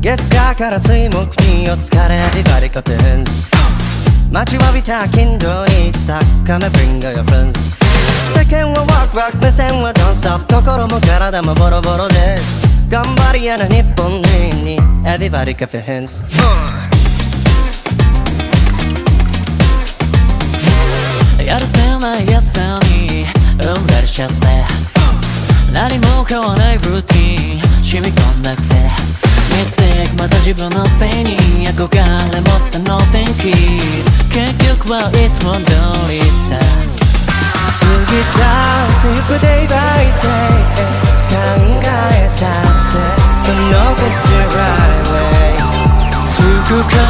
月火から水木金曜疲れビバリカペンス待ちわびた金土日サッカーめ bring your friends 世間はワクワク目線は don't stop 心も体もボロボロです頑張り屋な日本人に Everybody clap your hands、やるせない朝にうんざりしちゃって何も変わらないルーティン染み込んだ癖ミステークまた自分のせいに憧れ持ったの天気結局はいつも通りだ過ぎ去ってゆく day by day 考えたって Don't know if it's the right way 吹く風